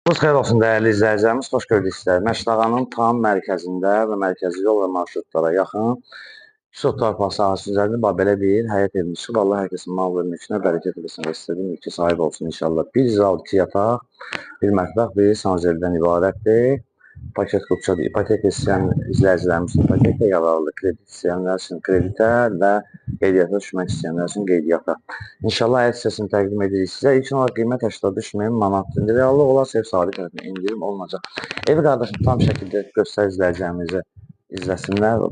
Xoş xeyir olsun dəyərli izləyicilərimiz, xoş gördük sizləri. Məşdağanın tam mərkəzində və mərkəzi yol və marşrutlara yaxın Kisot torpaq sahəsi üzərində belə bir həyət evimiz çıxıb. Allah hər kəsin mal və mülkünə bərəkət eləsin və istədiyim mülki sahib olsun inşallah. Bir zal, 2 yataq, bir mətbəx, bir sanuzəldən ibarətdir. Paket qupçadır. İpotek istəyən izləyicilərimiz üçün ipoteka yararlı, kredit istəyənlər üçün kreditə və qeydiyyata düşmək istəyənlər üçün qeydiyyata. İnşallah həyat hissəsini təqdim edirik sizə. İlk olaraq qiymət 83.000 manatdır. Reallı olarsa ev sahibi tərəfindən indirim olunacaq. Evi qardaşım tam şəkildə göstər izləyicilərimizə izləsinlər.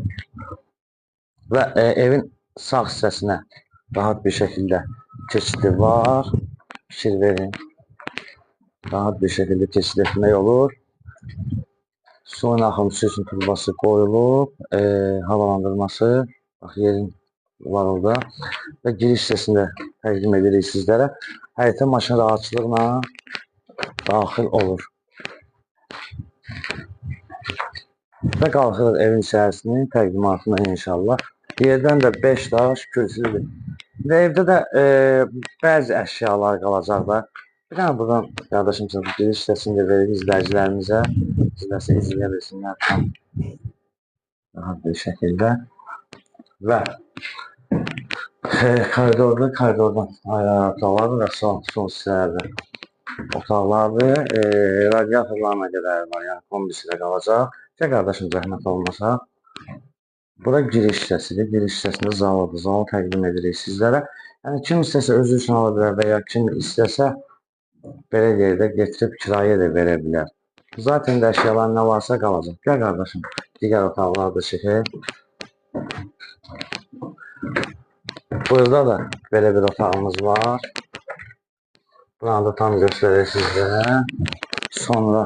Və evin sağ hissəsinə rahat bir şəkildə keçidi var. Fikir verin. Rahat bir şəkildə keçid etmək olur. Suyun axıntısı üçün turbası qoyulub, havalandırması, bax yerin var orada və giriş hissəsində təqdim edirik sizlərə. Həyətə maşın rahatçılıqla daxil olur. Və qalxırıq evin içərisinin təqdimatına inşallah. Yerdən də 5 daş kürsüdür. Və evdə də bəzi əşyalar qalacaq da. Bir dənə buradan qardaşım üçün giriş hissəsini də veririk izləyicilərimizə. İzləsə izləyə bilsinlər tam rahat bir şəkildə. Və koridordan otaqlardır və sol hissələrdə otaqlardır. Radiatorlarına qədər var, yəni kombisi də qalacaq. Gəl qardaşım zəhmət olmasa. Bura giriş hissəsidir. Giriş hissəsində zalıdır. Zalı təqdim edirik sizlərə. Yəni kim istəsə özü üçün ala bilər və ya kim istəsə belə yerdə getirib kirayə də verə bilər. Zaten də əşyalar nə varsa qalacaq. Gəl qardaşım, digər otaqlarda çıxır. Burada da belə bir otağımız var. Buranı da tam göstərir sizlərə. Sonra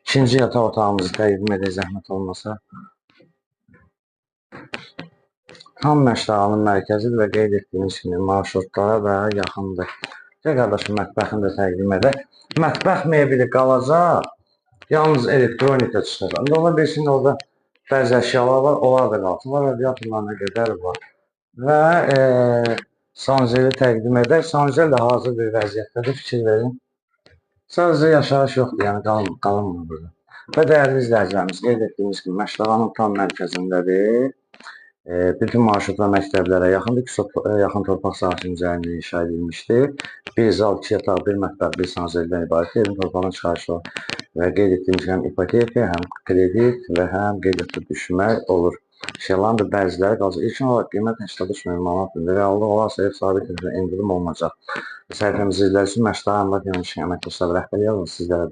ikinci yataq otağımızı təqdim edək zəhmət olmasa. Tam Məşdağanın mərkəzidir və qeyd etdiyimiz kimi marşrutlara da yaxındır. Gəl qardaşım, mətbəxini də təqdim edək. Mətbəx mebeli qalacaq. Yalnız elektronika çıxır. İndi ola bilsin orada bəzi əşyalar var, onlar da qalsın. Radiatorlarına qədər var. Və sanuzeli təqdim edək. Sanuzel də hazır bir vəziyyətdədir, fikir verin. Sadəcə yaşayış yoxdur, yəni qalınmır burada. Və dəyərli izləyicilərimiz, qeyd etdiyimiz kimi Məşdağanın tam mərkəzindədir. Bütün marşrut və məktəblərə yaxındır. Yaxın torpaq sahəsinin üzərində inşa edilmişdir. Bir zal, 2 yataq, bir mətbəx, bir sanuzeldən ibarət evin torpağın çıxarışı var. Və qeyd etdiyimiz həm ipoteka, həm kredit və həm qeydiyyata düşmək olur. Şeylərin də bəziləri qalacaq. İlkin olaraq qiymət 83.000 manatdır. Reallı olarsa ev sahibi tərəfindən indirim olunacaq. Səhifəmizi izləyiciləriniz üçün Məşdağan əmlak yönümlü əməkdaşlar rəhbərliyi alın sizlərə.